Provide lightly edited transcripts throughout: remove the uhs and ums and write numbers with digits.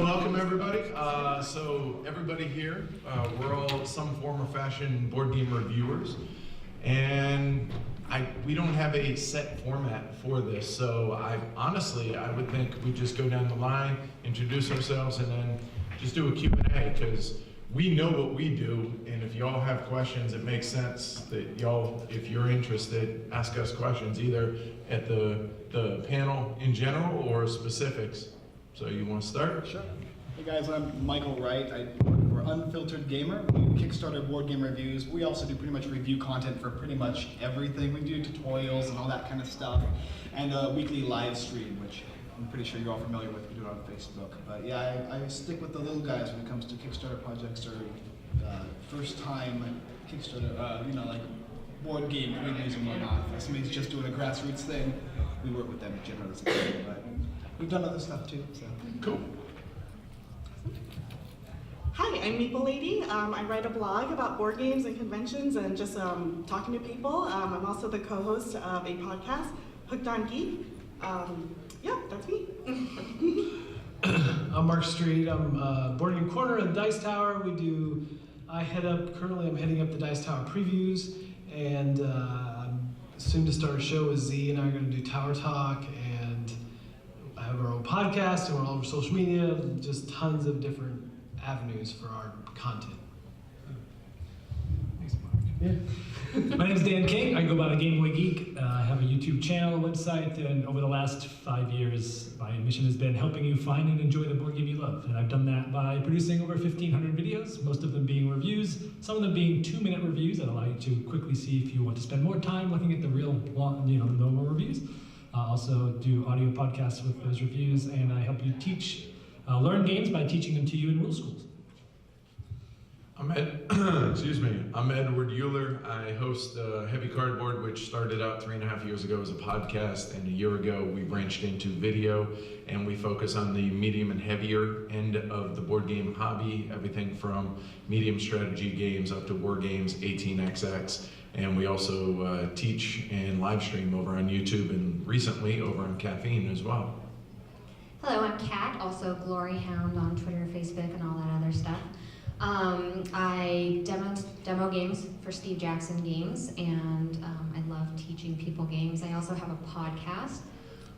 Welcome everybody. So everybody here, we're all some form or fashion board game reviewers, and we don't have a set format for this. So honestly, I would think we just go down the line, introduce ourselves, and then just do a Q&A, because we know what we do, and if y'all have questions, it makes sense that y'all, if you're interested, ask us questions either at the panel in general or specifics. So you want to start? Sure. Hey guys, I'm Michael Wright. I work for Unfiltered Gamer. We do Kickstarter board game reviews. We also do pretty much review content for pretty much everything. We do tutorials and all that kind of stuff, and a weekly live stream, which I'm pretty sure you're all familiar with. We do it on Facebook. But yeah, I stick with the little guys when it comes to Kickstarter projects or first-time Kickstarter, like board game reviews and whatnot. If somebody's just doing a grassroots thing, we work with them generally speaking. But we've done other stuff too. So cool. Hi, I'm Maple Lady. I write a blog about board games and conventions and just talking to people. I'm also the co-host of a podcast, Hooked on Geek. Yeah, that's me. I'm Mark Street. I'm Board Game Corner and Dice Tower. Currently I'm heading up the Dice Tower previews, and I'm soon to start a show with Z, and I'm going to do Tower Talk, and I have our own podcast, and we're all over social media, just tons of different avenues for our content. Thanks, Mark. Yeah. My name is Dan King. I go by the Game Boy Geek. I have a YouTube channel, website, and over the last 5 years, my mission has been helping you find and enjoy the board game you love. And I've done that by producing over 1,500 videos, most of them being reviews, some of them being 2-minute reviews that allow you to quickly see if you want to spend more time looking at the real, normal reviews. I also do audio podcasts with those reviews, and I help you learn games by teaching them to you in rule schools. I'm Edward Euler. I host Heavy Cardboard, which started out 3.5 years ago as a podcast, and a year ago we branched into video, and we focus on the medium and heavier end of the board game hobby, everything from medium strategy games up to war games, 18xx, and we also teach and live stream over on YouTube and recently over on Caffeine as well. Hello, I'm Kat, also Glory Hound on Twitter, Facebook, and all that other stuff. I demo games for Steve Jackson Games, and I love teaching people games. I also have a podcast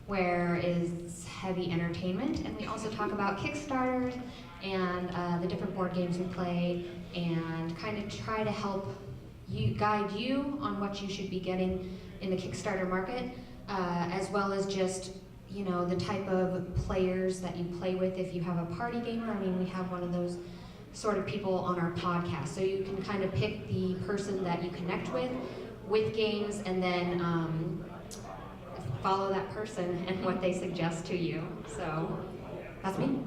where it's heavy entertainment, and we also talk about Kickstarters and the different board games we play, and kind of try to help guide you on what you should be getting in the Kickstarter market, as well as just the type of players that you play with. If you have a party gamer, we have one of those sort of people on our podcast. So you can kind of pick the person that you connect with games, and then follow that person and what they suggest to you. So that's me.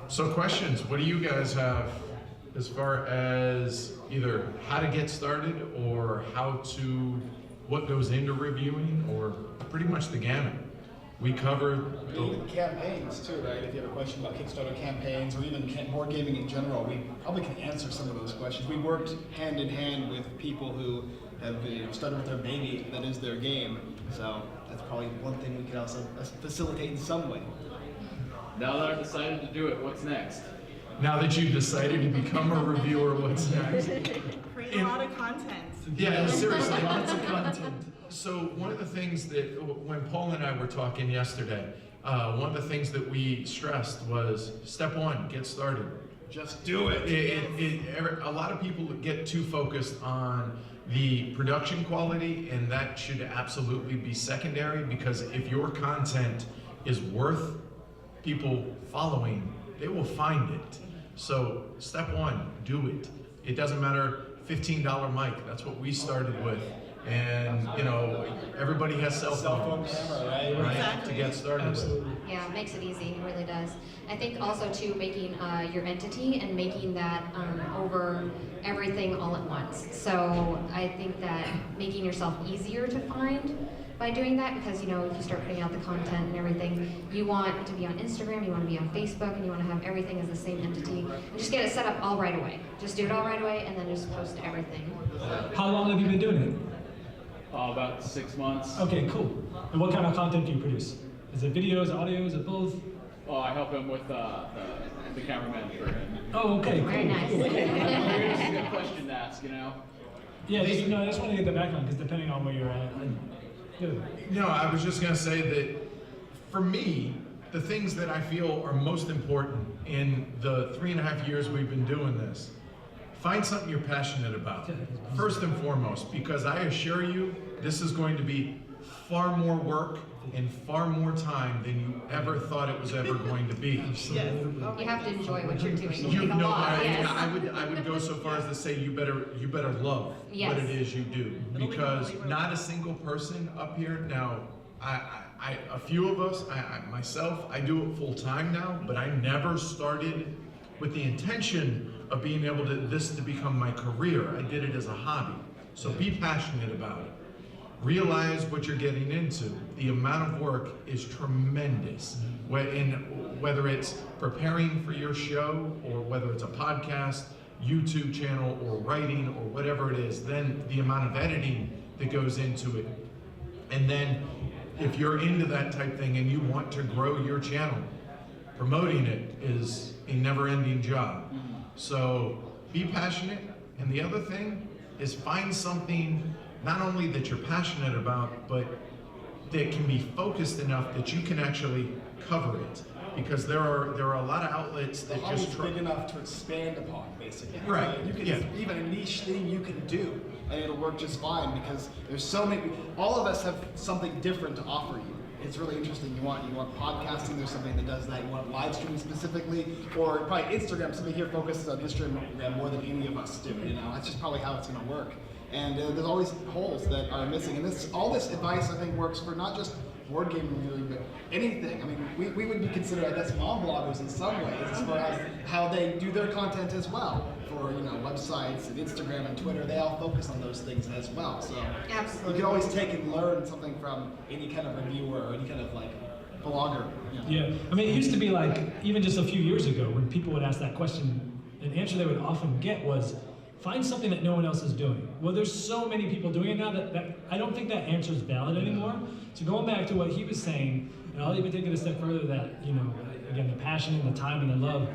So questions, what do you guys have as far as either how to get started or what goes into reviewing, or pretty much the gamut? We cover even campaigns too, right? If you have a question about Kickstarter campaigns or even board gaming in general, we probably can answer some of those questions. We worked hand in hand with people who have started with their baby that is their game, so that's probably one thing we could also facilitate in some way. Now that I've decided to do it, what's next? Now that you've decided to become a reviewer, what's next? Create a lot of content. Yeah, seriously, lots of content. So one of the things that, when Paul and I were talking yesterday, one of the things that we stressed was, step one, get started. Just do it. A lot of people get too focused on the production quality, and that should absolutely be secondary, because if your content is worth people following, they will find it. So step one, do it. It doesn't matter, $15 mic, that's what we started with. And everybody has cell phones, camera, right? Exactly. To get started with. Yeah, it makes it easy, it really does. I think also too, making your entity and making that over everything all at once. So I think that making yourself easier to find by doing that, because if you start putting out the content and everything, you want to be on Instagram, you want to be on Facebook, and you want to have everything as the same entity, and just get it set up all right away. Just do it all right away, and then just post everything. How long have you been doing it? About 6 months. Okay, cool. And what kind of content do you produce? Is it videos, audio, is it both? Oh, I help him with the cameraman for him. Oh, okay. Very cool, nice. cool. It's a good question to ask, you know? Yeah, I just want to get the background because depending on where you're at. Good. No, I was just gonna say that for me, the things that I feel are most important in the 3.5 years we've been doing this, find something you're passionate about, first and foremost, because I assure you, this is going to be far more work and far more time than you ever thought it was ever going to be. Yes. You have to enjoy what you're doing. You Like a know, lot, yes. I would go so far as to say you better love Yes. what it is you do, It'll because be really not a single person up here now. A few of us, myself, I do it full time now, but I never started with the intention of being able to become my career. I did it as a hobby. So be passionate about it. Realize what you're getting into. The amount of work is tremendous. Whether it's preparing for your show, or whether it's a podcast, YouTube channel, or writing, or whatever it is, then the amount of editing that goes into it. And then if you're into that type thing and you want to grow your channel, promoting it is a never-ending job. So be passionate. And the other thing is find something not only that you're passionate about, but that can be focused enough that you can actually cover it. Because there are a lot of outlets that The hobby's just big enough to expand upon, basically. Right, You can yeah. even a niche thing you can do, and it'll work just fine because there's so many. All of us have something different to offer you. It's really interesting. You want podcasting. There's something that does that. You want live streaming specifically, or probably Instagram. Somebody here focuses on Instagram more than any of us do. You know, that's just probably how it's going to work. And there's always holes that are missing. And all this advice, I think, works for not just board game reviewing, but anything. I mean, we would be considered, I guess, mom bloggers in some ways, as far as how they do their content as well. For websites and Instagram and Twitter, they all focus on those things as well. So Absolutely. you can always take and learn something from any kind of reviewer or any kind of blogger. Yeah, I mean, it used to be like, even just a few years ago, when people would ask that question, an answer they would often get was, find something that no one else is doing. Well, there's so many people doing it now that I don't think that answer is valid anymore. So going back to what he was saying, and I'll even take it a step further that, again, the passion and the time and the love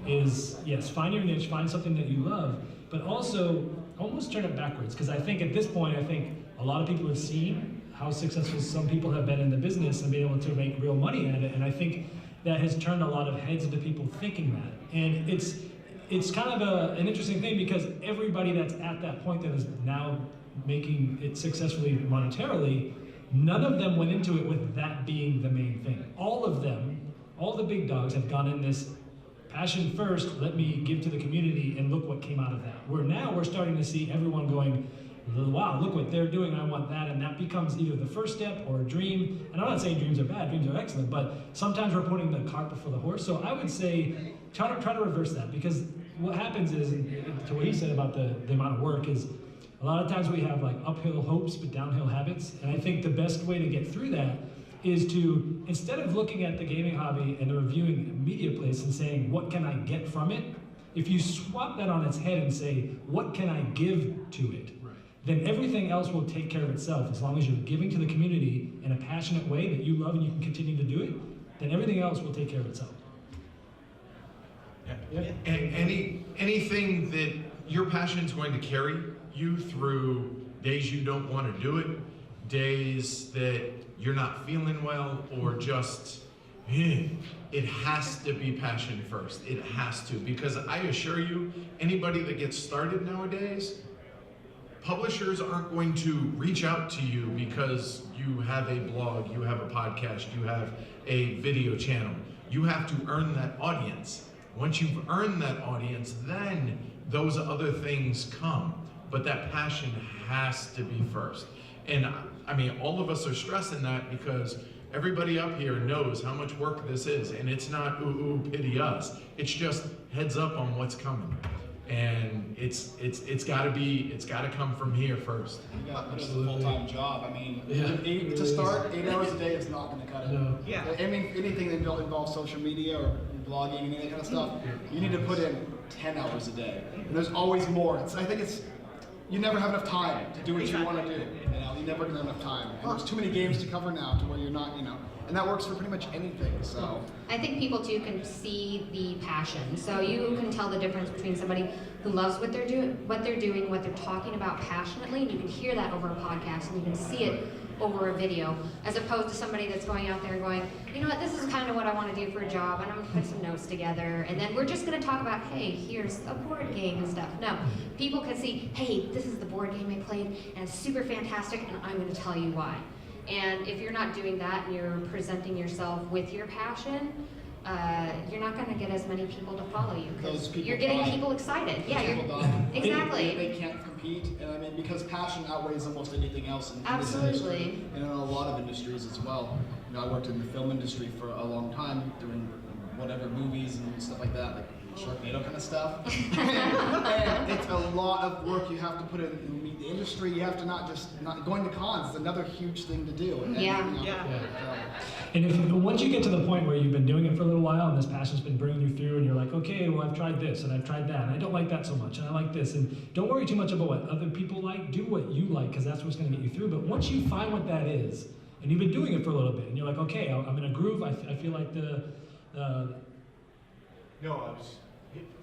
is, yes, find your niche, find something that you love, but also almost turn it backwards. Because I think at this point, a lot of people have seen how successful some people have been in the business and been able to make real money at it. And I think that has turned a lot of heads into people thinking that. And it's kind of an interesting thing because everybody that's at that point that is now making it successfully monetarily, none of them went into it with that being the main thing. All of them, all the big dogs have gone in this passion first, let me give to the community, and look what came out of that. Where now we're starting to see everyone going, wow, look what they're doing, I want that, and that becomes either the first step or a dream. And I'm not saying dreams are bad, dreams are excellent, but sometimes we're putting the cart before the horse. So I would say, try to reverse that, because what happens is, to what he said about the amount of work, is a lot of times we have like uphill hopes but downhill habits. And I think the best way to get through that is to, instead of looking at the gaming hobby and the reviewing media place and saying, what can I get from it? If you swap that on its head and say, what can I give to it? Then everything else will take care of itself. As long as you're giving to the community in a passionate way that you love and you can continue to do it, then everything else will take care of itself. Yeah. And anything that your passion is going to carry you through days you don't want to do it, days that you're not feeling well, or just, it has to be passion first. It has to, because I assure you, anybody that gets started nowadays, publishers aren't going to reach out to you because you have a blog, you have a podcast, you have a video channel. You have to earn that audience. Once you've earned that audience, then those other things come. But that passion has to be first. And I mean, all of us are stressing that because everybody up here knows how much work this is. And it's not, ooh, pity us. It's just heads up on what's coming. And it's gotta come from here first. You got to put it as a full-time job. I mean, to start, 8 hours a day is not going to cut it. No. Yeah. I mean, anything that involves social media or blogging and that kind of stuff, you need to put in 10 hours a day. And there's always more. I think it's, you never have enough time to do what you want to do. You know, you never have enough time. And there's too many games to cover now to where you're not, you know, and that works for pretty much anything. So I think people too can see the passion. So you can tell the difference between somebody who loves what they're doing, what they're talking about passionately, and you can hear that over a podcast, and you can see it over a video, as opposed to somebody that's going out there and going, you know what, this is kind of what I want to do for a job, and I'm going to put some notes together, and then we're just going to talk about, hey, here's a board game and stuff. No, people can see, hey, this is the board game I played, and it's super fantastic, and I'm going to tell you why. And if you're not doing that and you're presenting yourself with your passion, you're not going to get as many people to follow you because you're getting people excited. Yeah, exactly. They can't compete, and I mean, because passion outweighs almost anything else in this Absolutely. industry, and in a lot of industries as well. You know, I worked in the film industry for a long time, doing whatever movies and stuff like that, like Sharknado kind of stuff. And it's a lot of work you have to put in the industry. You have to not going to cons is another huge thing to do. And, Yeah. you know, Yeah. And if once you get to the point where you've been doing it for a little while and this passion's been bringing you through and you're like, okay, well, I've tried this and I've tried that and I don't like that so much and I like this, and don't worry too much about what other people like, do what you like because that's what's going to get you through. But once you find what that is and you've been doing it for a little bit and you're like, okay, I'm in a groove, I feel like No, I was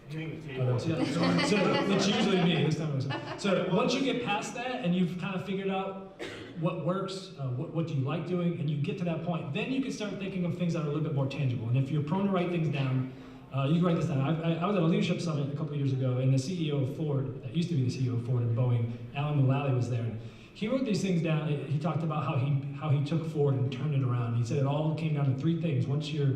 hitting the table. so it's usually me this time. So once you get past that and you've kind of figured out what works, what do you like doing, and you get to that point, then you can start thinking of things that are a little bit more tangible. And if you're prone to write things down, you can write this down. I was at a leadership summit a couple of years ago, and the CEO of Ford, that used to be the CEO of Ford and Boeing, Alan Mulally, was there. And he wrote these things down. He talked about how he took Ford and turned it around. He said it all came down to three things. Once you're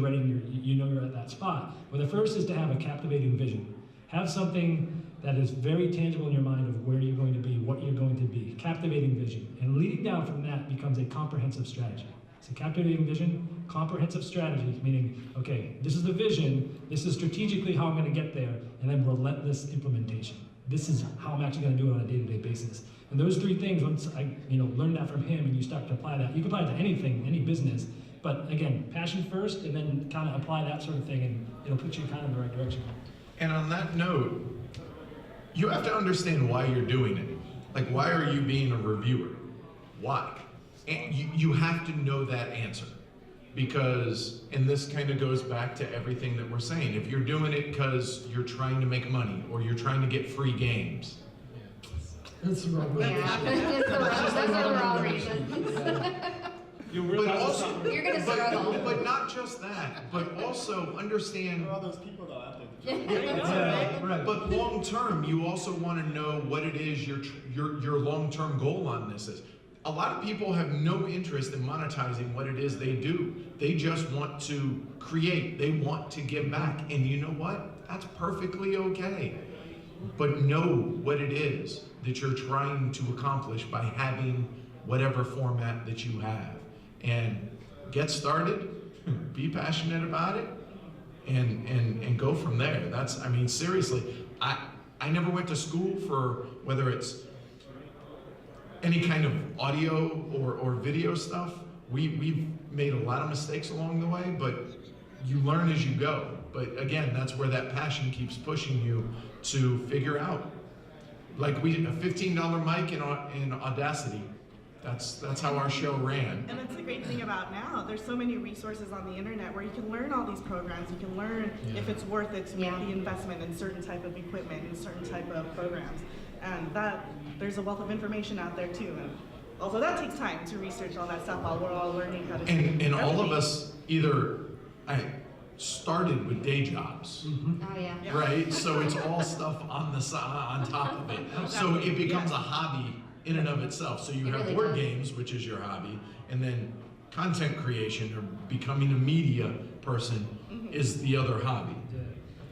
ready, you know you're at that spot. Well, the first is to have a captivating vision. Have something that is very tangible in your mind of where you're going to be, what you're going to be. Captivating vision. And leading down from that becomes a comprehensive strategy. It's a captivating vision, comprehensive strategy, meaning, okay, this is the vision, this is strategically how I'm going to get there, and then relentless implementation. This is how I'm actually going to do it on a day-to-day basis. And those three things, once I learned that from him and you start to apply that, you can apply it to anything, any business, but again, passion first, and then kind of apply that sort of thing, and it'll put you kind of in the right direction. And on that note, you have to understand why you're doing it. Like, why are you being a reviewer? Why? And you have to know that answer. Because, and this kind of goes back to everything that we're saying, if you're doing it because you're trying to make money or you're trying to get free games. That's the wrong way. Yeah, those are the wrong reasons. But also, You're gonna struggle. but not just that, but also understand. There are all those people though out there. Yeah, right. But long term, you also want to know what it is your long term goal on this is. A lot of people have no interest in monetizing what it is they do. They just want to create. They want to give back, and you know what? That's perfectly okay. But know what it is that you're trying to accomplish by having whatever format that you have. And get started, be passionate about it, and go from there. That's, I mean, seriously, I never went to school for whether it's any kind of audio or video stuff. We've made a lot of mistakes along the way, but you learn as you go. But again, that's where that passion keeps pushing you to figure out. Like a $15 mic in Audacity. That's how our show ran. And that's the great thing about now. There's so many resources on the internet where you can learn all these programs. You can learn if it's worth it to make the investment in certain type of equipment and certain type of programs. And there's a wealth of information out there too. And also that takes time to research all that stuff while we're all learning how to do it. And all of us either started with day jobs. Oh yeah. Right? So it's all stuff on the side, on top of it. So it becomes a hobby in and of itself. So you have really board does. games, which is your hobby, and then content creation or becoming a media person is the other hobby.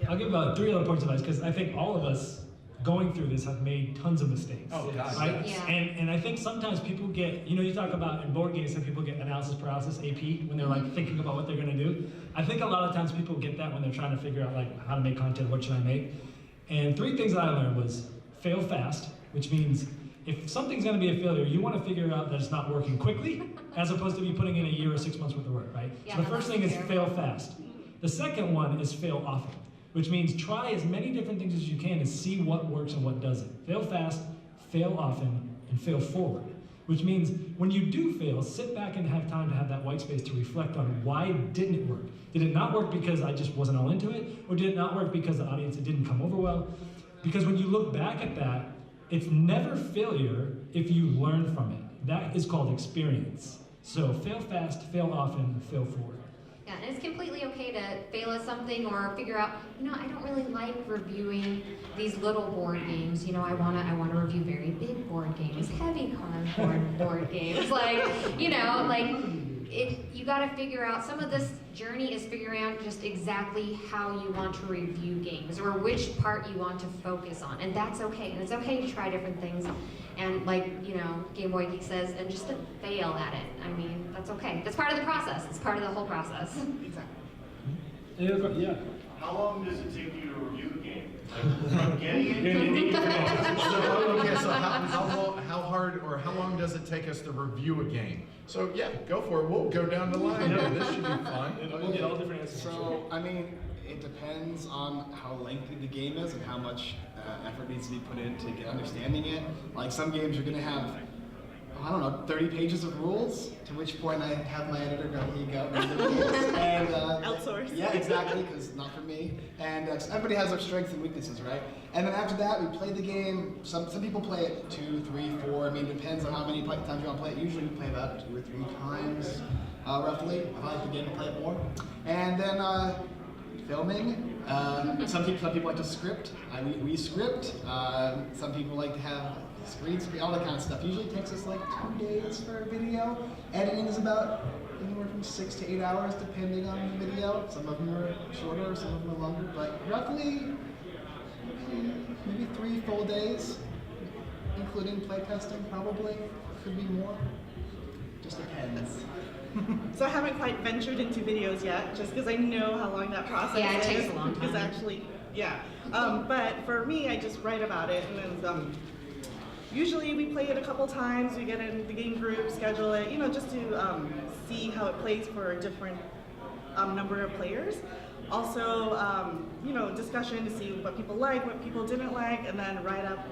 Yeah. I'll give 3 other points of advice because I think all of us going through this have made tons of mistakes. Oh, God. Right? Yeah. And I think sometimes people get, you talk about in board games, some people get analysis paralysis, AP, when they're like thinking about what they're going to do. I think a lot of times people get that when they're trying to figure out like how to make content, what should I make. And 3 things that I learned was fail fast, which means if something's going to be a failure, you want to figure out that it's not working quickly, as opposed to be putting in a year or 6 months worth of work, right? Yeah, So the first thing is fair. fail fast. The second one is fail often, which means try as many different things as you can to see what works and what doesn't. Fail fast, fail often, and fail forward. Which means when you do fail, sit back and have time to have that white space to reflect on why didn't it work. Did it not work because I just wasn't all into it? Or did it not work because the audience, it didn't come over well? Because when you look back at that, it's never failure if you learn from it. That is called experience. So fail fast, fail often, fail forward. Yeah, and it's completely okay to fail at something or figure out, I don't really like reviewing these little board games. I wanna review very big board games, heavy cardboard board games. You gotta figure out, some of this journey is figuring out just exactly how you want to review games or which part you want to focus on. And that's okay. And it's okay to try different things. And Game Boy Geek says, and just to fail at it. I mean, that's okay. That's part of the process. It's part of the whole process. Exactly. Yeah. How long does it take you to review a game? Like, from getting it to So how hard or how long does it take us to review a game? So yeah, go for it. We'll go down the line. Yeah, this should be fun. We'll get all different answers. So, it depends on how lengthy the game is and how much effort needs to be put in to get understanding it. Like some games you're gonna have, 30 pages of rules, to which point I have my editor go, here you go, read the rules. And, Outsource. Yeah, exactly, because not for me. And everybody has their strengths and weaknesses, right? And then after that, we play the game. Some people play it 2, 3, 4. It depends on how many times you want to play it. Usually we play about 2 or 3 times, roughly. If I like the game, I play it more. And then filming. Some people like to script. We script. Some people like to have screen, all that kind of stuff. Usually takes us like 2 days for a video. Editing is about anywhere from 6 to 8 hours, depending on the video. Some of them are shorter, some of them are longer, but roughly maybe 3 full days, including playtesting. Probably could be more. Just depends. So I haven't quite ventured into videos yet, just because I know how long that process is. Yeah, it takes a long time. Because actually, yeah. But for me, I just write about it, and then usually we play it a couple times. We get in the game group, schedule it, just to see how it plays for a different number of players. Also, discussion to see what people like, what people didn't like, and then write up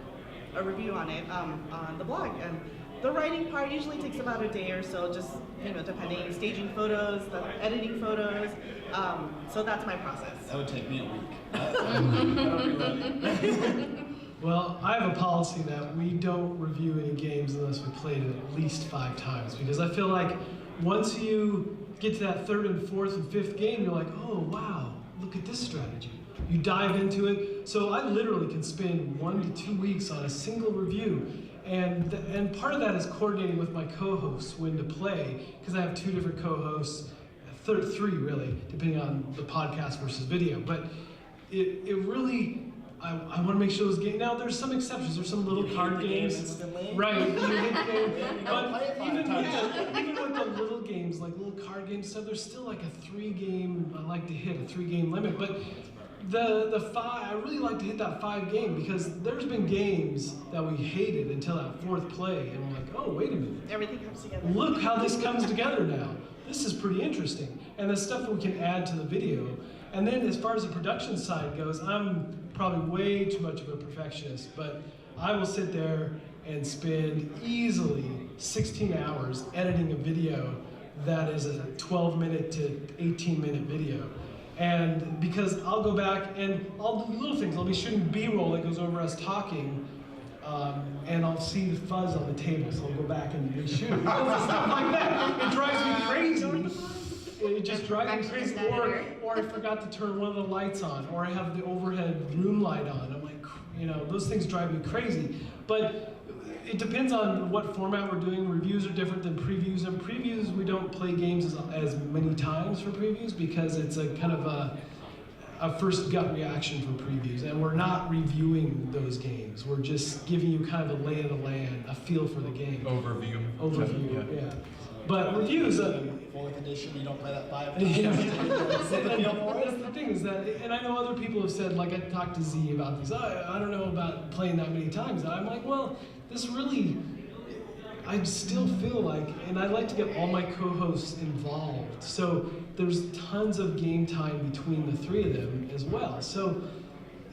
a review on it on the blog. And the writing part usually takes about a day or so, just depending, staging photos, editing photos. So that's my process. That would take me a week. I don't be ready. Well, I have a policy that we don't review any games unless we played it at least 5 times, because I feel like once you get to that 3rd and 4th and 5th game, you're like, oh wow, look at this strategy. You dive into it. So I literally can spend 1 to 2 weeks on a single review. And part of that is coordinating with my co-hosts when to play, because I have 2 different co-hosts, 3 really, depending on the podcast versus video. But it really, I want to make sure those games. Now there's some exceptions. There's some little card games, right? But even with the little games, like little card game stuff, there's still like a 3-game. I like to hit a 3-game limit, but the 5, I really like to hit that 5 game, because there's been games that we hated until that 4th play, and we're like, oh wait a minute, Everything comes together. look how this comes together now. This is pretty interesting, and the stuff that we can add to the video. And then as far as the production side goes, I'm probably way too much of a perfectionist, but I will sit there and spend easily 16 hours editing a video that is a 12-minute to 18-minute video. And because I'll go back and I'll do little things. I'll be shooting B-roll that goes over us talking, and I'll see the fuzz on the table, so I'll go back and reshoot. Stuff like that. It drives me crazy. It just drives me crazy. Or I forgot to turn one of the lights on, or I have the overhead room light on. I'm like, those things drive me crazy. But it depends on what format we're doing. Reviews are different than previews. And previews, we don't play games as many times for previews, because it's a kind of a first gut reaction for previews. And we're not reviewing those games. We're just giving you kind of a lay of the land, a feel for the game. Overview. Yeah. But reviews, 4th edition, you don't play that 5 times. yeah. Set the feel for it. That's the thing is that, and I know other people have said, like I talked to Z about these, I don't know about playing that many times. And I'm like, well, this really, I still feel like, and I like to get all my co-hosts involved. So there's tons of game time between the 3 of them as well. So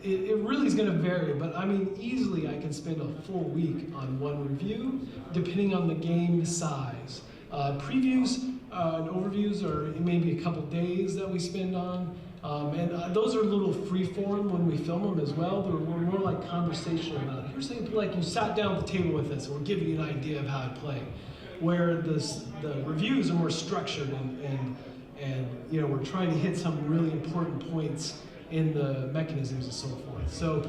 it really is going to vary, but I mean, easily I can spend a full week on one review, depending on the game size. Previews and overviews are maybe a couple days that we spend on, and those are a little free form when we film them as well. They're more like conversational about it. Here's something like you sat down at the table with us and we're giving you an idea of how to play. Where the reviews are more structured and you know, we're trying to hit some really important points in the mechanisms and so forth. So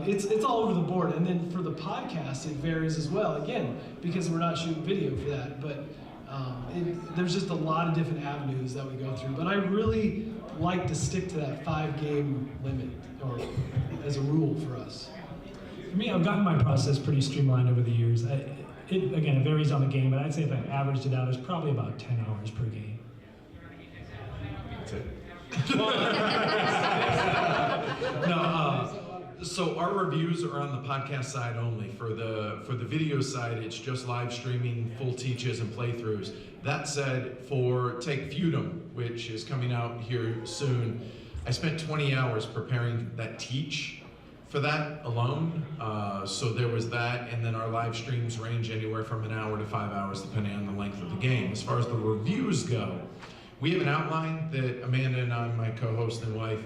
it's all over the board. And then for the podcast, it varies as well. Again, because we're not shooting video for that, but there's just a lot of different avenues that we go through. But I really like to stick to that 5-game limit, or as a rule for us. For me, I've gotten my process pretty streamlined over the years. Again, it varies on the game, but I'd say if I averaged it out, it's probably about 10 hours per game. That's it. So our reviews are on the podcast side only. For the video side, it's just live streaming, full teaches and playthroughs. That said, take Feudum, which is coming out here soon, I spent 20 hours preparing that teach for that alone. So there was that, and then our live streams range anywhere from an hour to 5 hours, depending on the length of the game. As far as the reviews go, we have an outline that Amanda and I, my co-host and wife,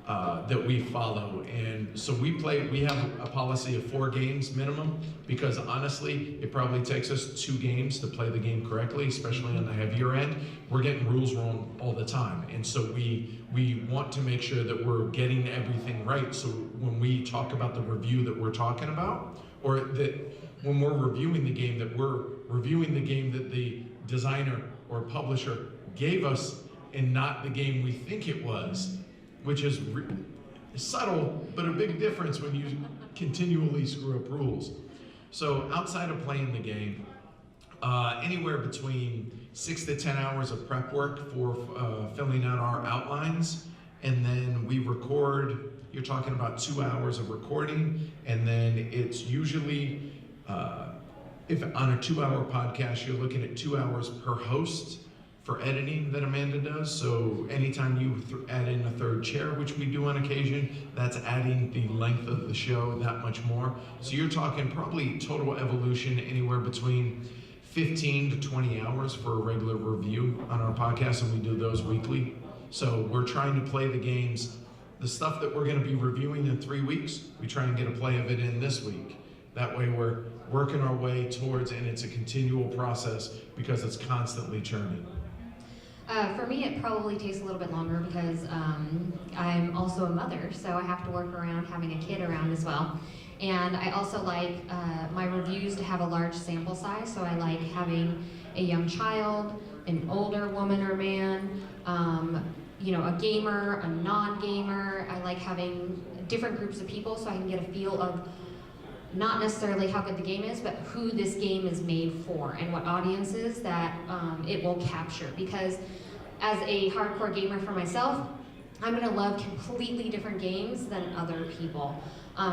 that we follow, and so we have a policy of 4 games minimum, because honestly, it probably takes us 2 games to play the game correctly, especially on the heavier end. We're getting rules wrong all the time, and so we want to make sure that we're getting everything right, so when we talk about the review that we're talking about, or that when we're reviewing the game, that we're reviewing the game that the designer or publisher gave us and not the game we think it was, which is subtle, but a big difference when you continually screw up rules. So outside of playing the game, anywhere between 6 to 10 hours of prep work for filling out our outlines, and then we record. You're talking about 2 hours of recording, and then it's usually, if on a 2-hour podcast, you're looking at 2 hours per host for editing that Amanda does. So anytime you add in a 3rd chair, which we do on occasion, that's adding the length of the show that much more. So you're talking probably total evolution anywhere between 15 to 20 hours for a regular review on our podcast, and we do those weekly. So we're trying to play the games. The stuff that we're gonna be reviewing in 3 weeks, we try and get a play of it in this week. That way we're working our way towards, and it's a continual process because it's constantly churning. For me, it probably takes a little bit longer because I'm also a mother, so I have to work around having a kid around as well. And I also like my reviews to have a large sample size, so I like having a young child, an older woman or man, you know, a gamer, a non-gamer. I like having different groups of people so I can get a feel of not necessarily how good the game is, but who this game is made for and what audiences that it will capture. Because as a hardcore gamer for myself, I'm gonna love completely different games than other people.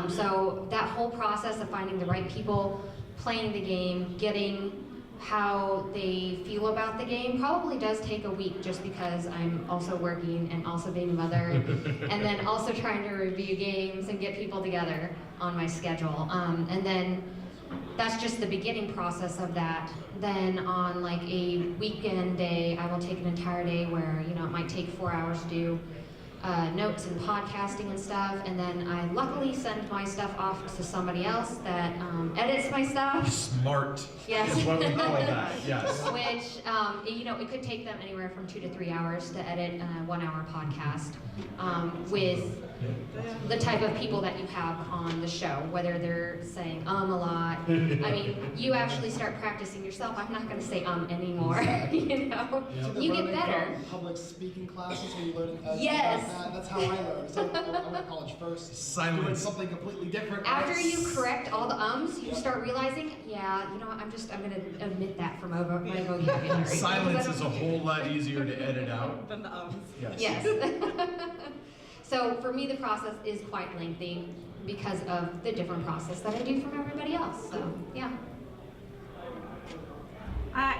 So that whole process of finding the right people, playing the game, getting how they feel about the game probably does take a week, just because I'm also working and also being a mother and then also trying to review games and get people together on my schedule. And then that's just the beginning process of that. Then on like a weekend day, I will take an entire day where, you know, it might take 4 hours to do notes and podcasting and stuff, and then I luckily send my stuff off to somebody else that edits my stuff. Smart. Yes. Is what we call that. Yes. Which, you know, it could take them anywhere from 2 to 3 hours to edit a 1-hour podcast with the type of people that you have on the show, whether they're saying a lot. I mean, you actually start practicing yourself. I'm not going to say anymore. You know, you get better. Public speaking classes where you learn. Yes. That's how I learned. So I went to college first. Silence. Doing something completely different. After you correct all the you start realizing, yeah, you know what, I'm going to omit that from my vocabulary. Silence is a whole lot easier to edit out. Than the ums. Yes. So for me, the process is quite lengthy because of the different process that I do from everybody else. So, yeah.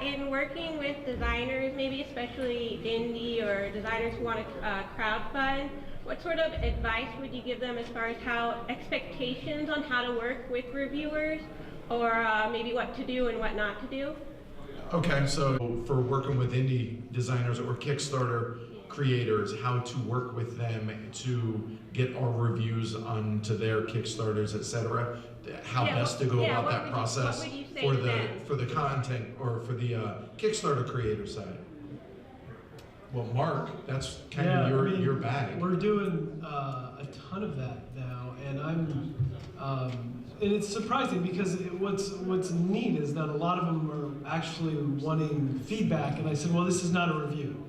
In working with designers, maybe especially indie or designers who want to crowdfund, what sort of advice would you give them as far as how expectations on how to work with reviewers, or maybe what to do and what not to do? Okay, so for working with indie designers or Kickstarter creators, how to work with them to get our reviews onto their Kickstarters, etc. How best to go about that process what would you say for to them? the content or for the Kickstarter creator side. Well, Mark, that's kind of your bag. We're doing a ton of that now, and and it's surprising because what's neat is that a lot of them are actually wanting feedback, and I said, well, this is not a review,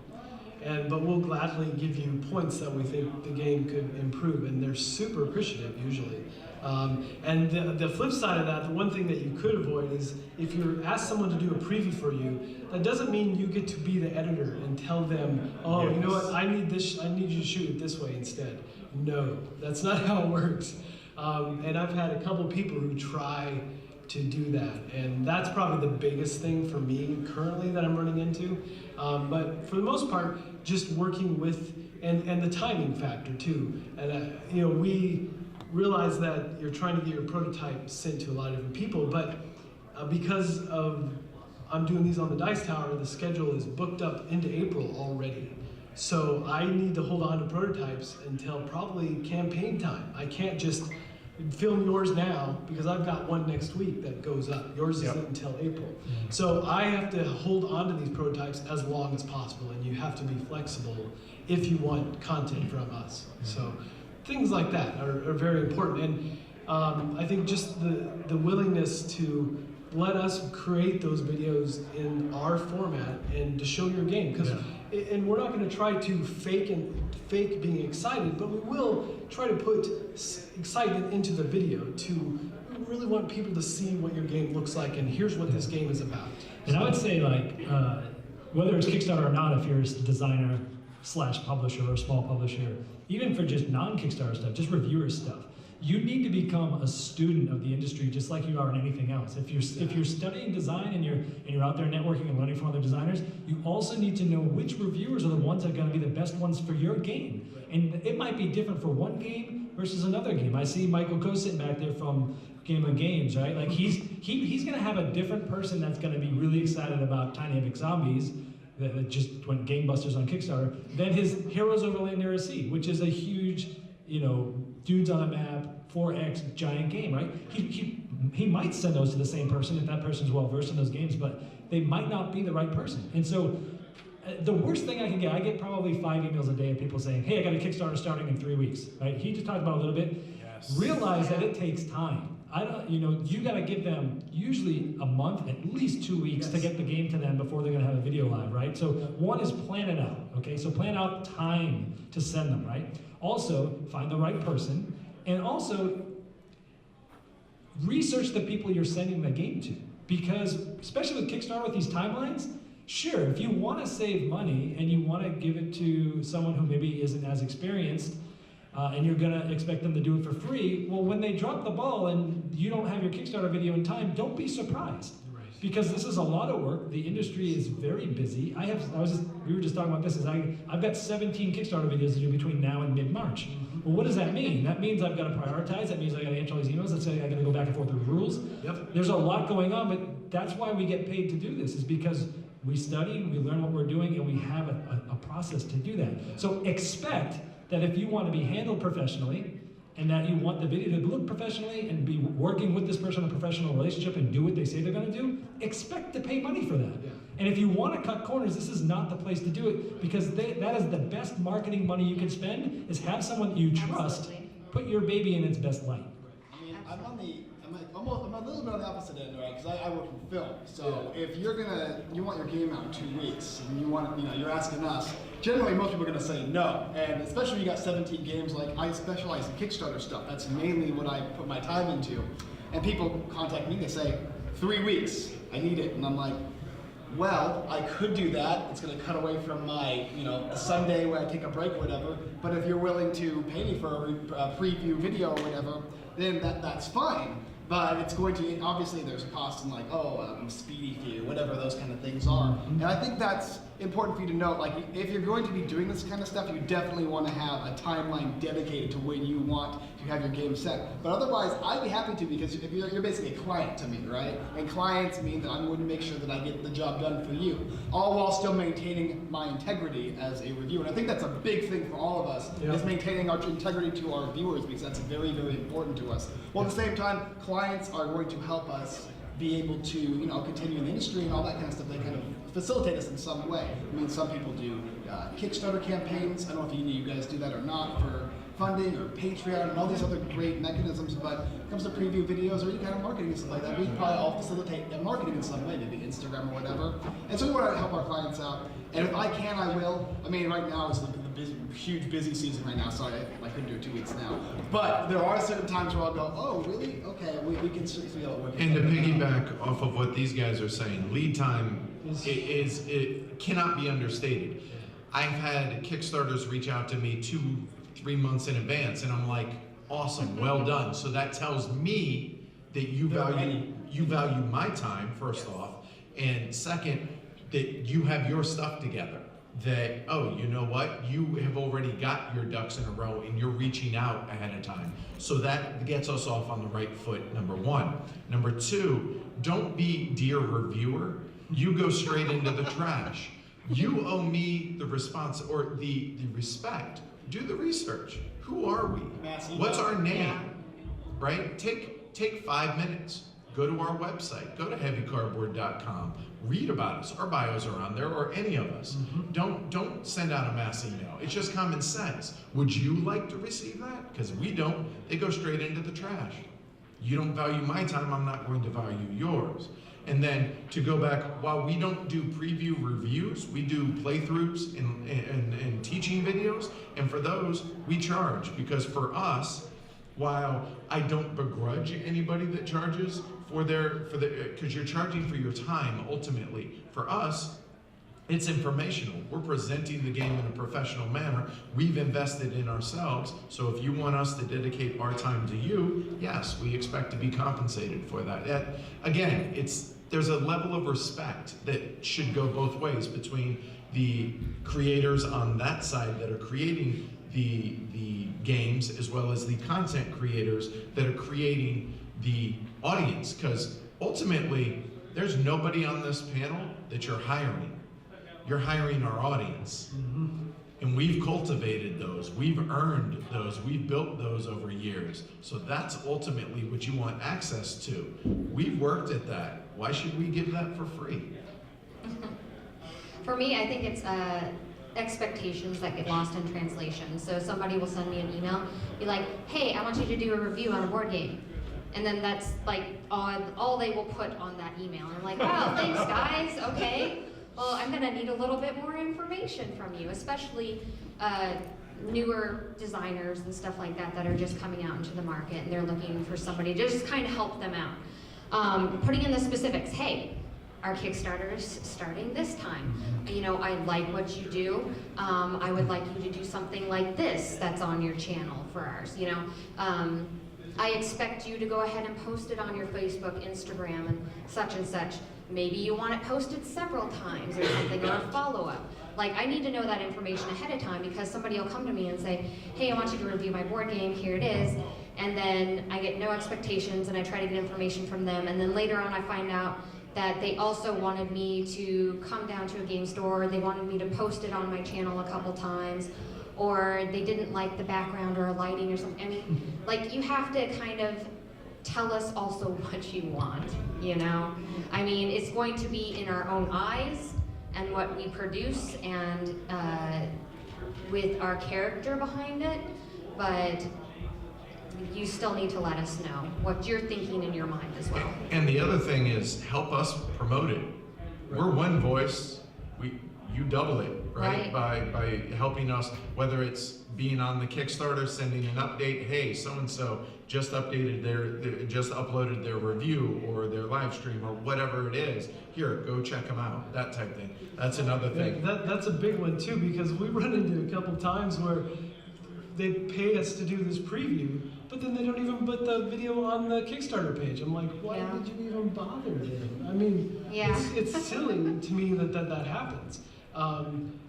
but we'll gladly give you points that we think the game could improve, and they're super appreciative usually. And the flip side of that, the one thing that you could avoid is if you ask someone to do a preview for you, that doesn't mean you get to be the editor and tell them, oh, you know what, I need you to shoot it this way instead. No, that's not how it works. And I've had a couple people who try to do that, and that's probably the biggest thing for me currently that I'm running into. But for the most part, just working with, and the timing factor too. And we realize that you're trying to get your prototype sent to a lot of different people, but because of I'm doing these on the Dice Tower, the schedule is booked up into April already. So I need to hold on to prototypes until probably campaign time. I can't just film yours now because I've got one next week that goes up. Yours isn't until April. So I have to hold on to these prototypes as long as possible, and you have to be flexible if you want content from us. So things like that are very important. And I think just the willingness to let us create those videos in our format and to show your game. And we're not going to try to fake being excited, but we will try to put excitement into the video. We really want people to see what your game looks like, and here's what this game is about. And I would say, whether it's Kickstarter or not, if you're a designer / publisher or small publisher, even for just non-Kickstarter stuff, just reviewer stuff, you need to become a student of the industry just like you are in anything else. If you're studying design and you're out there networking and learning from other designers, you also need to know which reviewers are the ones that are going to be the best ones for your game. And it might be different for one game versus another game. I see Michael Coe sitting back there from Game of Games, right? Like he's going to have a different person that's going to be really excited about Tiny Epic Zombies that just went gangbusters on Kickstarter than his Heroes Over Land Sea, which is a huge, dudes on a map, 4X giant game, right? He might send those to the same person if that person's well versed in those games, but they might not be the right person. And so the worst thing I get probably 5 emails a day of people saying, hey, I got a Kickstarter starting in 3 weeks, right? He just talked about it a little bit. Yes. Realize that it takes time. You got to give them usually a month, at least 2 weeks to get the game to them before they're going to have a video live, right? So one is plan it out, okay? So plan out time to send them, right? Also, find the right person, and also research the people you're sending the game to. Because, especially with Kickstarter, with these timelines, sure, if you want to save money and you want to give it to someone who maybe isn't as experienced, and you're gonna expect them to do it for free, well, when they drop the ball and you don't have your Kickstarter video in time, don't be surprised. Right. Because this is a lot of work. The industry is very busy. We were just talking about this, I've got 17 Kickstarter videos to do between now and mid-March. Well, what does that mean? That means I've got to prioritize. That means I got to answer all these emails. That say I got to go back and forth with rules. Yep. There's a lot going on, but that's why we get paid to do this, is because we study, we learn what we're doing, and we have a process to do that. So expect that if you want to be handled professionally, and that you want the video to look professionally and be working with this person in a professional relationship and do what they say they're going to do, expect to pay money for that. Yeah. And if you want to cut corners, this is not the place to do it, because that is the best marketing money you can spend, is have someone that you trust put your baby in its best light. I mean, I'm a little bit on the opposite end, right? Because I work in film. So if you want your game out in 2 weeks, and you're asking us, generally most people are going to say no. And especially when you got 17 games, like I specialize in Kickstarter stuff. That's mainly what I put my time into. And people contact me, they say, 3 weeks, I need it. And I'm like, well, I could do that. It's going to cut away from my, a Sunday where I take a break or whatever. But if you're willing to pay me for a preview video or whatever, then that's fine. But it's going to, obviously there's a cost in like, speedy fee or whatever those kind of things are. And I think that's important for you to note, like if you're going to be doing this kind of stuff, you definitely want to have a timeline dedicated to when you want to have your game set. But otherwise, I'd be happy to, because if you're basically a client to me, right? And clients mean that I'm going to make sure that I get the job done for you, all while still maintaining my integrity as a reviewer. And I think that's a big thing for all of us, is maintaining our integrity to our viewers, because that's very, very important to us. While at the same time, clients are going to help us be able to, continue in the industry and all that kind of stuff. They kind of facilitate us in some way. I mean, some people do Kickstarter campaigns. I don't know if you guys do that or not, for funding, or Patreon, and all these other great mechanisms. But when it comes to preview videos or any kind of marketing and stuff like that, we probably all facilitate that marketing in some way, maybe Instagram or whatever. And so we want to help our clients out. And if I can, I will. I mean, right now it's the huge busy season right now, so I couldn't do it 2 weeks now. But there are certain times where I'll go, oh, really? Okay, we can certainly feel it. And to piggyback off of what these guys are saying, lead time it cannot be understated. I've had Kickstarters reach out to me 2-3 months in advance, and I'm like, awesome, well done. So that tells me that you value my time, first off, and second, that you have your stuff together. That, oh, you know what, you have already got your ducks in a row and you're reaching out ahead of time. So that gets us off on the right foot, number one. Number two, don't be dear reviewer. You go straight into the trash. You owe me the response, or the respect. Do the research. Who are we? What's our name? Right? Take 5 minutes. Go to our website. Go to heavycardboard.com. Read about us. Our bios are on there, or any of us. Don't send out a mass email. It's just common sense. Would you like to receive that? Because we don't. They go straight into the trash. You don't value my time, I'm not going to value yours. And then to go back, while we don't do preview reviews, we do playthroughs and teaching videos. And for those, we charge, because for us, while I don't begrudge anybody that charges because you're charging for your time ultimately. For us, it's informational. We're presenting the game in a professional manner. We've invested in ourselves. So if you want us to dedicate our time to you, yes, we expect to be compensated for that. Again, there's a level of respect that should go both ways between the creators on that side that are creating the games, as well as the content creators that are creating the audience. Because ultimately, there's nobody on this panel that you're hiring. You're hiring our audience. And we've cultivated those, we've earned those, we've built those over years. So that's ultimately what you want access to. We've worked at that. Why should we give that for free? For me, I think it's expectations that get lost in translation. So somebody will send me an email, be like, hey, I want you to do a review on a board game. And then that's like all they will put on that email. And I'm like, wow, thanks guys, okay. Well, I'm gonna need a little bit more information from you, especially newer designers and stuff like that that are just coming out into the market, and they're looking for somebody to just kind of help them out. Putting in the specifics, hey, our Kickstarter is starting this time. You know, I like what you do. I would like you to do something like this that's on your channel for ours, you know. I expect you to go ahead and post it on your Facebook, Instagram, and such. Maybe you want it posted several times or something, or a follow-up. Like, I need to know that information ahead of time, because somebody will come to me and say, hey, I want you to review my board game, here it is. And then I get no expectations, and I try to get information from them, and then later on I find out that they also wanted me to come down to a game store, they wanted me to post it on my channel a couple times, or they didn't like the background or lighting or something. I mean, like, you have to kind of tell us also what you want, you know? I mean, it's going to be in our own eyes and what we produce, and with our character behind it, but you still need to let us know what you're thinking in your mind as well. And the other thing is, help us promote it. We're one voice, you double it, right? By helping us, whether it's being on the Kickstarter, sending an update, hey, so-and-so just uploaded their review or their live stream or whatever it is. Here, go check them out, that type of thing. That's another thing. That's a big one too, because we run into a couple times where they pay us to do this preview, but then they don't even put the video on the Kickstarter page. I'm like, why Yeah. did you even bother then? I mean, Yeah. it's silly to me that happens.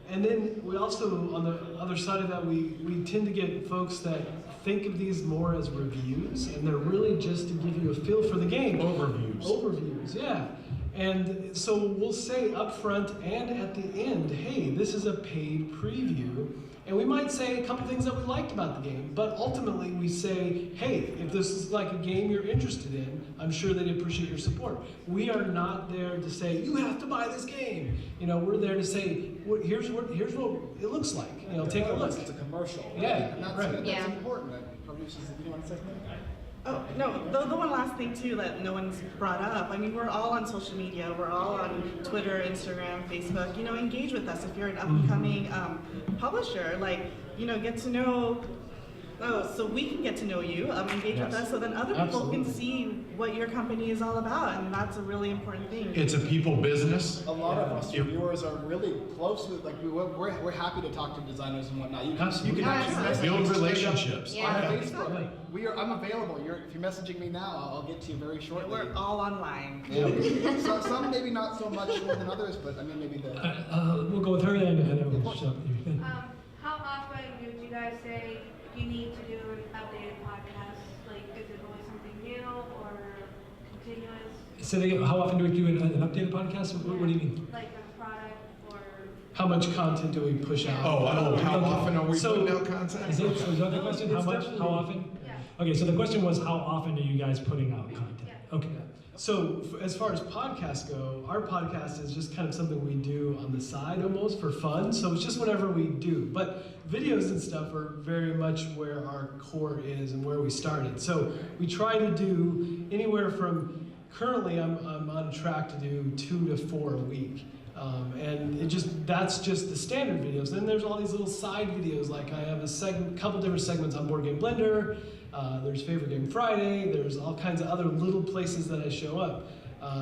And then we also, on the other side of that, we tend to get folks that think of these more as reviews, and they're really just to give you a feel for the game. Overviews, yeah. And so we'll say up front and at the end, hey, this is a paid preview. And we might say a couple things that we liked about the game, but ultimately we say, hey, if this is like a game you're interested in, I'm sure they'd appreciate your support. We are not there to say, you have to buy this game. You know, we're there to say, here's what it looks like. You know, take a look. It's a commercial. Yeah, and that's, right. that's Yeah. important. Producers, you want to say something? Oh, no, the one last thing too that no one's brought up. I mean, we're all on social media. We're all on Twitter, Instagram, Facebook. You know, engage with us if you're an up-and-coming publisher. Like, you know, get to know, so we can get to know you, engage with us so then other people can see what your company is all about, and that's a really important thing. It's a people business. A lot of us reviewers are really close with, like, we're happy to talk to designers and whatnot. You can Absolutely. actually message Build me straight up relationships. Yeah. on Facebook. I'm available. If you're messaging me now, I'll get to you very shortly. We're all online. Yeah. So, some maybe not so much more than others, but I mean maybe the. We'll go with her then, and then we'll shut up. How often do you guys say you need to do an updated podcast? Like, is it always something new or continuous? So how often do we do an updated podcast? What do you mean? Like a product or? How much content do we push out? How often are we So- putting out content? Is that the question? How It's much? definitely- How often? Yeah. Okay, so the question was, how often are you guys putting out content? Yeah. Okay. So as far as podcasts go, our podcast is just kind of something we do on the side almost for fun. So it's just whatever we do. But videos and stuff are very much where our core is and where we started. So we try to do anywhere from, currently I'm on track to do 2 to 4 a week. And that's just the standard videos. Then there's all these little side videos, like I have a couple different segments on Board Game Blender. There's Favorite Game Friday. There's all kinds of other little places that I show up.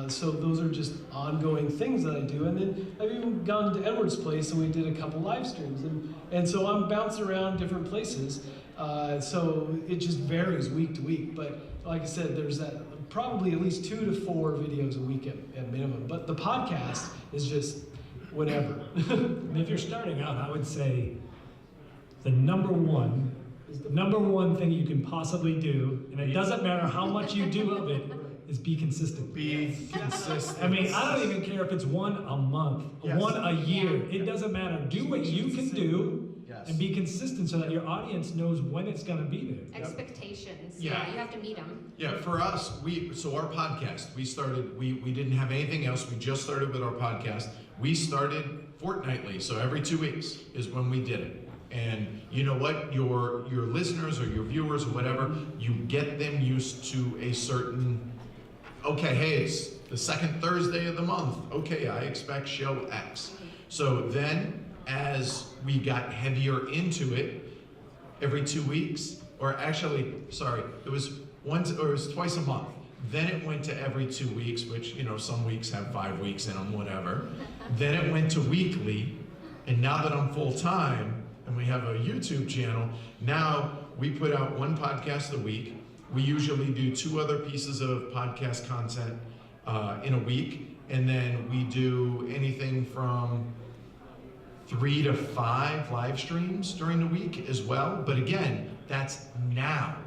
So those are just ongoing things that I do. And then I've even gone to Edward's place and we did a couple live streams. And so I'm bouncing around different places. So it just varies week to week. But like I said, there's probably at least 2 to 4 videos a week at minimum. But the podcast is just whenever. And if you're starting out, I would say the number one thing you can possibly do, and it doesn't matter how much you do of it, is be consistent. Be consistent. I mean, I don't even care if it's one a month, Yes. one a year. It doesn't matter. Do what you can do Yes. and be consistent so that your audience knows when it's going to be there. Expectations. Yeah. Yeah, you have to meet them. Yeah, for us, so our podcast, we didn't have anything else. We just started with our podcast. We started fortnightly, so every 2 weeks is when we did it. And you know what? Your listeners or your viewers or whatever, you get them used to a certain, okay, hey, it's the second Thursday of the month. Okay, I expect show X. So then, as we got heavier into it, every 2 weeks, or actually, sorry, it was twice a month. Then it went to every 2 weeks, which, you know, some weeks have 5 weeks in them, whatever. Then it went to weekly, and now that I'm full-time, and we have a YouTube channel, now we put out 1 podcast a week. We usually do 2 other pieces of podcast content in a week, and then we do anything from 3 to 5 live streams during the week as well. But again, that's now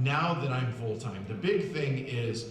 that I'm full-time. The big thing is,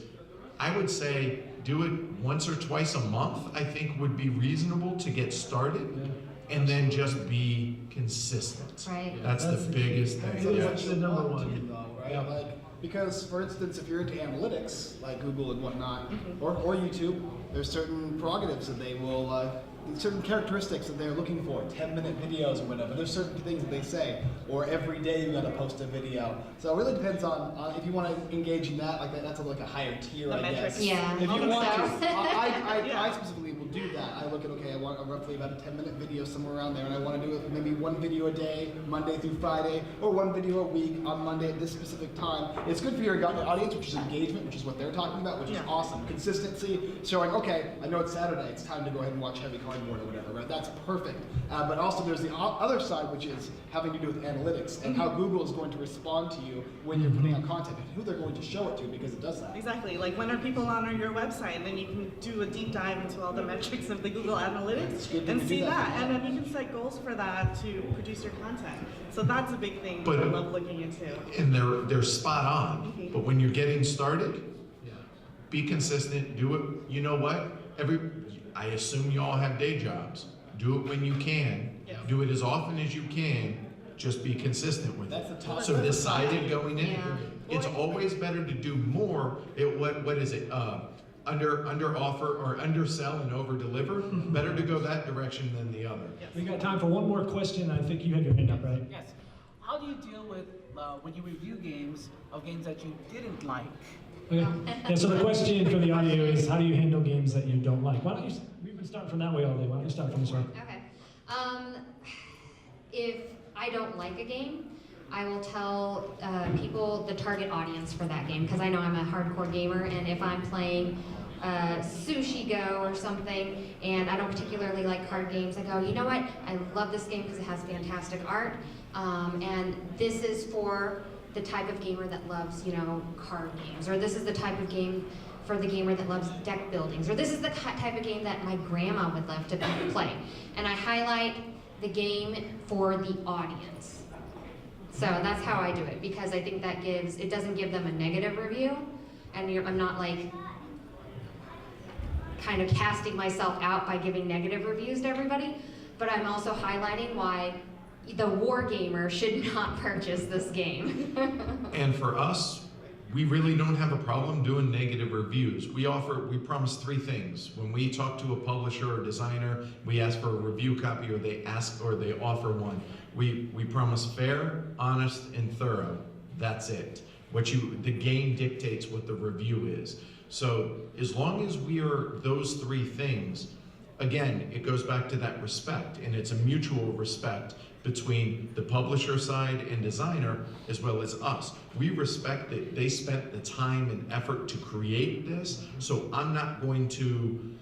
I would say do it once or twice a month, I think would be reasonable to get started. And then just be consistent. Right. That's the biggest It's thing. what the you number want one. to, though, right? Yeah. Like, because, for instance, if you're into analytics, like Google and whatnot, or YouTube, there's certain prerogatives that they will, certain characteristics that they're looking for, 10-minute videos or whatever. There's certain things that they say, or every day you gotta post a video. So it really depends on if you want to engage in that, that's like a higher tier, The I guess. metrics. Yeah, If you I think want so. to, I Yeah. specifically will do that. I look at, okay, I want roughly about a 10-minute video somewhere around there, and I want to do it maybe 1 video a day, Monday through Friday, or 1 video a week on Monday at this specific time. It's good for your audience, which is engagement, which is what they're talking about, which is Yeah. awesome. Consistency, showing, okay, I know it's Saturday, it's time to go ahead and watch heavy content. cardboard or whatever, right? That's perfect. But also there's the other side, which is having to do with analytics and how Google is going to respond to you when you're putting out content and who they're going to show it to, because it does that. Exactly. Like when are people on your website? And then you can do a deep dive into all the metrics of the Google Analytics and see that. And then you can set goals for that to produce your content. So that's a big thing that I love looking into. And they're spot on. But when you're getting started, be consistent, do it. You know what? I assume you all have day jobs. Do it when you can. Yeah. Do it as often as you can. Just be consistent with That's it. the top. So decided going in. Yeah. It's always better to do more. What is it? Under offer or undersell and over deliver. Better to go that direction than the other. We got time for one more question. I think you had your hand up, right? Yes. How do you deal with when you review games that you didn't like? Okay. Yeah, so the question from the audio is, how do you handle games that you don't like? Why don't you, we've been starting from that way all day. Why don't you start from this way? Okay. If I don't like a game, I will tell people the target audience for that game, because I know I'm a hardcore gamer, and if I'm playing Sushi Go or something, and I don't particularly like card games, I go, you know what, I love this game because it has fantastic art, and this is for the type of gamer that loves, card games, or this is the type of game for the gamer that loves deck buildings, or this is the type of game that my grandma would love to play. And I highlight the game for the audience. So that's how I do it, because I think that it doesn't give them a negative review, and I'm not like kind of casting myself out by giving negative reviews to everybody, but I'm also highlighting why the war gamer should not purchase this game. And for us, we really don't have a problem doing negative reviews. We promise 3 things. When we talk to a publisher or designer, we ask for a review copy, or they offer one. We promise fair, honest, and thorough. That's it. The game dictates what the review is. So as long as we are those 3 things, again, it goes back to that respect, and it's a mutual respect between the publisher side and designer as well as us. We respect that they spent the time and effort to create this, so I'm not going to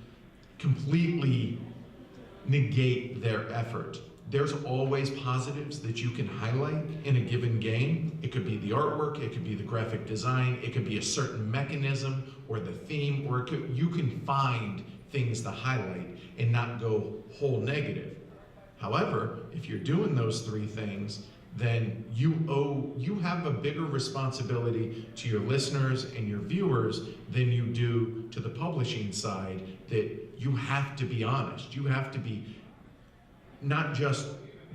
completely negate their effort. There's always positives that you can highlight in a given game. It could be the artwork, it could be the graphic design, it could be a certain mechanism or the theme, or you can find things to highlight and not go whole negative. However, if you're doing those 3 things, then you have a bigger responsibility to your listeners and your viewers than you do to the publishing side, that you have to be honest. You have to be not just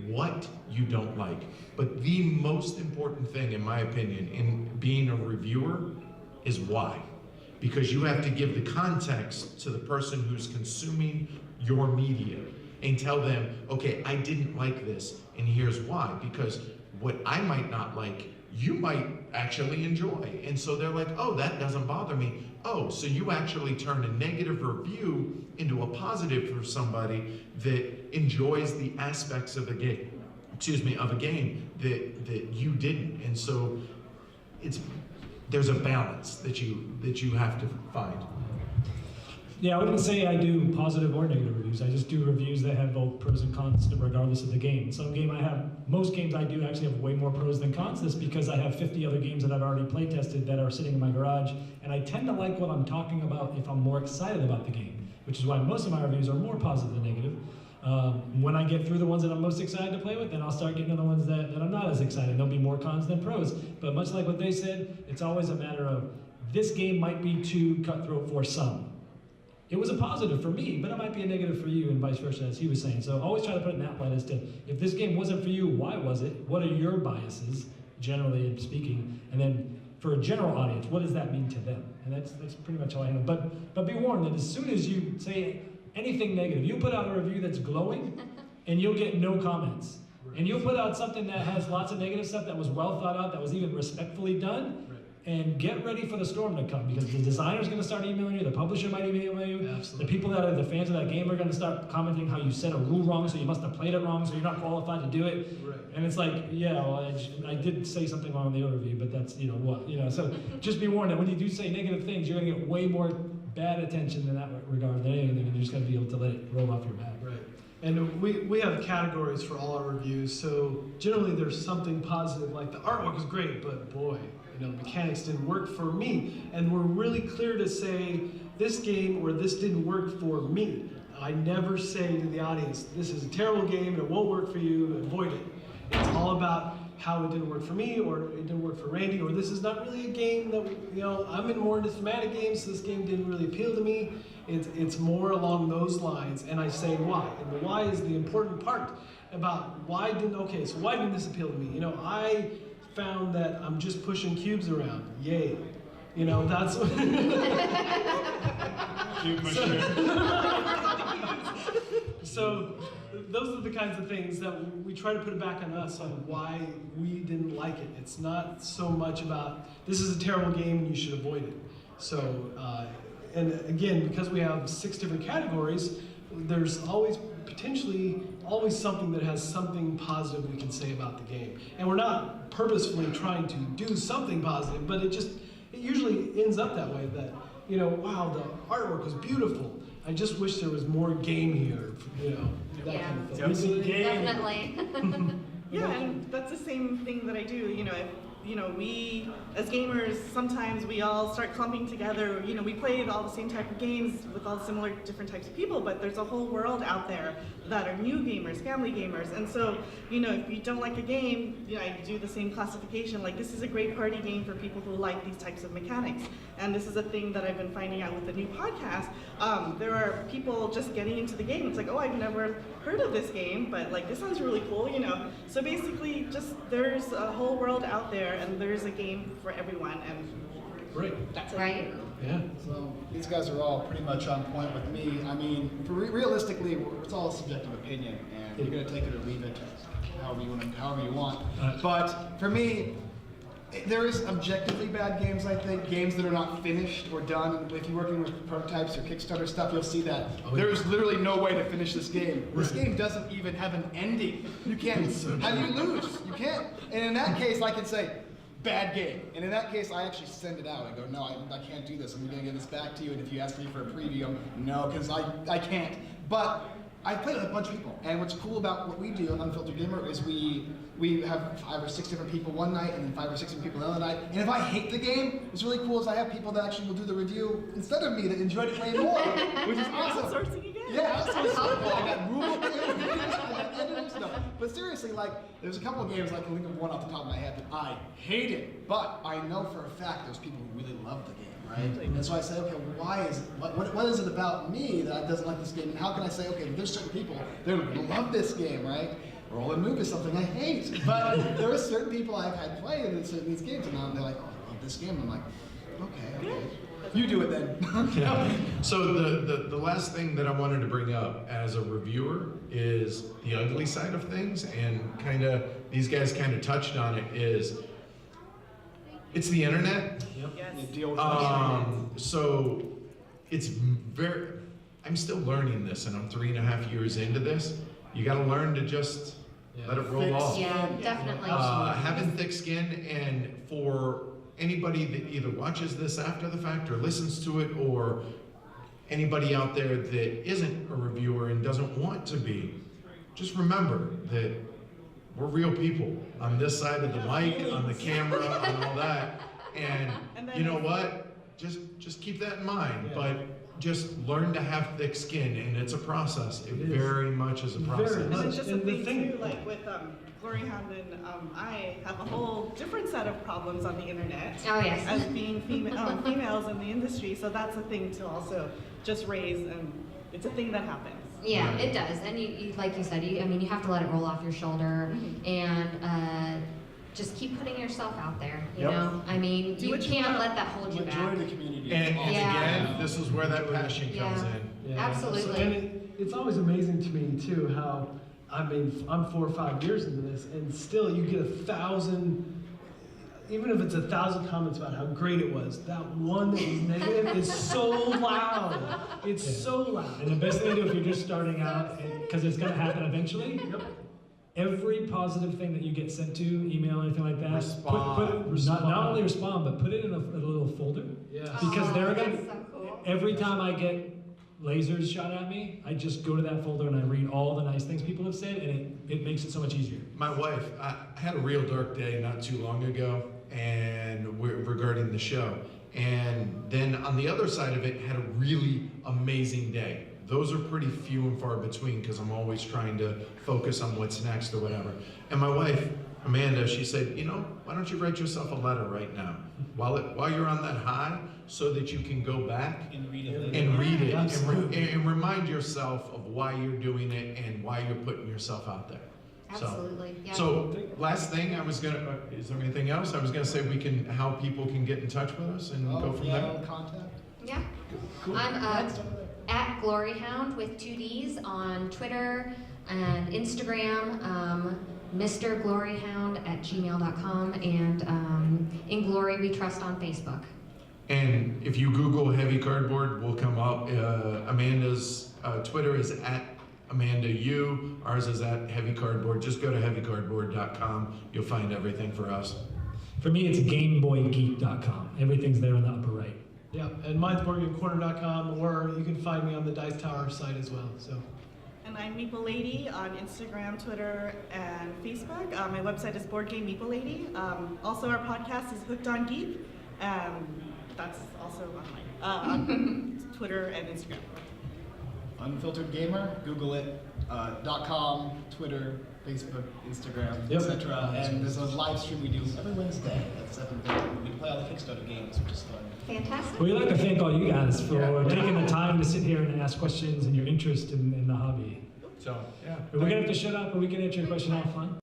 what you don't like, but the most important thing, in my opinion, in being a reviewer is why. Because you have to give the context to the person who's consuming your media and tell them, okay, I didn't like this, and here's why. Because what I might not like, you might actually enjoy. And so they're like, oh, that doesn't bother me. Oh, so you actually turn a negative review into a positive for somebody that enjoys the aspects of a game, that you didn't. And so there's a balance that you have to find. Yeah, I wouldn't say I do positive or negative reviews. I just do reviews that have both pros and cons regardless of the game. Most games I do actually have way more pros than cons. That's because I have 50 other games that I've already play tested that are sitting in my garage, and I tend to like what I'm talking about if I'm more excited about the game, which is why most of my reviews are more positive than negative. When I get through the ones that I'm most excited to play with, then I'll start getting to the ones that I'm not as excited. There'll be more cons than pros. But much like what they said, it's always a matter of, this game might be too cutthroat for some. It was a positive for me, but it might be a negative for you, and vice versa, as he was saying. So always try to put it in that light as to, if this game wasn't for you, why was it? What are your biases, generally speaking? And then for a general audience, what does that mean to them? And that's pretty much how I handle it. But be warned that as soon as you say anything negative, you put out a review that's glowing, and you'll get no comments. And you'll put out something that has lots of negative stuff that was well thought out, that was even respectfully done, and get ready for the storm to come, because the designer's going to start emailing you, the publisher might email you, Absolutely. the people that are the fans of that game are going to start commenting how you said a rule wrong, so you must have played it wrong, so you're not qualified to do it. Right. And it's like, yeah, well, I did say something wrong in the overview, but that's, so just be warned that when you do say negative things, you're going to get way more bad attention in that regard than anything, and you just got to be able to let it roll off your back. Right. And we have categories for all our reviews, so generally there's something positive, like the artwork is great, but boy, you know, mechanics didn't work for me. And we're really clear to say this game or this didn't work for me. I never say to the audience, this is a terrible game and it won't work for you, avoid it. It's all about how it didn't work for me, or it didn't work for Randy, or this is not really a game that, you know, I'm more into thematic games, so this game didn't really appeal to me. It's more along those lines, and I say why. And the why is the important part about why didn't this appeal to me? You know, I found that I'm just pushing cubes around, yay. You know, that's what So those are the kinds of things that we try to put it back on us on why we didn't like it. It's not so much about this is a terrible game and you should avoid it. So, and again, because we have 6 different categories, there's always potentially always something that has something positive we can say about the game. And we're not purposefully trying to do something positive, but it usually ends up that way, that, you know, wow, the artwork was beautiful. I just wish there was more game here, you know, that kind of thing. Definitely. Yeah, and that's the same thing that I do. You know, we as gamers, sometimes we all start clumping together. You know, we play all the same type of games with all similar different types of people, but there's a whole world out there that are new gamers, family gamers. And so, you know, if you don't like a game, you know, I do the same classification. Like, this is a great party game for people who like these types of mechanics. And this is a thing that I've been finding out with the new podcast. There are people just getting into the game. It's like, oh, I've never heard of this game, but like, this sounds really cool, you know. So basically, just there's a whole world out there, and there's a game for everyone, and Right. that's it. Right? Yeah. So these guys are all pretty much on point with me. I mean, realistically, it's all a subjective opinion, and you're gonna take it or leave it, however you want. But for me, there is objectively bad games, I think, games that are not finished or done. If you're working with prototypes or Kickstarter stuff, you'll see that there's literally no way to finish this game. This game doesn't even have an ending. You can't, how do you lose? You can't. And in that case, I can say, bad game. And in that case, I actually send it out. I go, no, I can't do this. I'm gonna give this back to you, and if you ask me for a preview, no, because I can't. But I've played with a bunch of people, and what's cool about what we do on Unfiltered Gamer is we have 5 or 6 different people one night, and then 5 or 6 different people another night. And if I hate the game, what's really cool is I have people that actually will do the review instead of me that enjoyed it way more, which is awesome. Outsourcing again. Yeah, outsourcing. I got rule editors, I got editors, no. But seriously, like, there's a couple of games I can think of one off the top of my head that I hated, but I know for a fact there's people who really love the game. Right? And so I say, okay, why is it? What is it about me that doesn't like this game? And how can I say, okay, there's certain people they're gonna love this game, right? Roll and move is something I hate, but there are certain people I've had play in these games, and now they're like, oh, I love this game. I'm like, okay, you do it then. Yeah. So the last thing that I wanted to bring up as a reviewer is the ugly side of things, and kind of these guys kind of touched on it. It's the internet. Yep. Yes. So it's I'm still learning this, and I'm 3.5 years into this. You got to learn to just let it roll off. Yeah, definitely. Having thick skin, and for anybody that either watches this after the fact or listens to it, or anybody out there that isn't a reviewer and doesn't want to be, just remember that we're real people on this side of the mic, on the camera, and all that. And you know what? Just keep that in mind. But just learn to have thick skin, and it's a process. It very much is a process. And it's just a thing too, like with Glory Hound and I have a whole different set of problems on the internet. Oh, yes. As being females in the industry, so that's a thing to also just raise, and it's a thing that happens. Yeah, it does. And you like you said, I mean, you have to let it roll off your shoulder, and just keep putting yourself out there, you know? I mean, you can't let that hold you back. Enjoy the community. And again, this is where that passion comes in. Yeah, absolutely. And it's always amazing to me too how, I mean, I'm 4 or 5 years into this, and still you get 1,000, even if it's 1,000 comments about how great it was, that one that was negative is so loud. It's so loud. And the best thing to do if you're just starting out, because it's going to happen eventually, every positive thing that you get sent to, email, anything like that, not only respond, but put it in a little folder. Yeah. Because they're going that's so cool. every time I get lasers shot at me, I just go to that folder and I read all the nice things people have said, and it makes it so much easier. My wife, I had a real dark day not too long ago, and regarding the show. And then on the other side of it, had a really amazing day. Those are pretty few and far between because I'm always trying to focus on what's next or whatever. And my wife, Amanda, she said, you know, why don't you write yourself a letter right now while you're on that high, so that you can go back And read it. and remind yourself of why you're doing it and why you're putting yourself out there. Absolutely. Yeah. So last thing I was gonna, is there anything else? I was gonna say how people can get in touch with us and go from there. Contact. Yeah. Cool. I'm at Gloryhound with 2 Ds on Twitter and Instagram, Mr. Gloryhound at gmail.com, and In Glory We Trust on Facebook. And if you Google Heavy Cardboard, will come up. Amanda's Twitter is at Amanda U. Ours is at Heavy Cardboard. Just go to heavycardboard.com. You'll find everything for us. For me, it's GameBoyGeek.com. Everything's there on the upper right. Yeah, and mine's BoardGameCorner.com, or you can find me on the Dice Tower site as well. So. And I'm Meeple Lady on Instagram, Twitter, and Facebook. My website is Board Game Meeple Lady. Also, our podcast is Hooked on Geek. That's also on Twitter and Instagram. Unfiltered Gamer, Google it, .com, Twitter, Facebook, Instagram, Yep. etc. And there's a live stream we do every Wednesday at 7:30. We play all the Kickstarter games, which is fun. Fantastic. We'd like to thank all you guys for taking the time to sit here and ask questions and your interest in the hobby. So, yeah. We're going to have to shut up, but we can answer your question offline.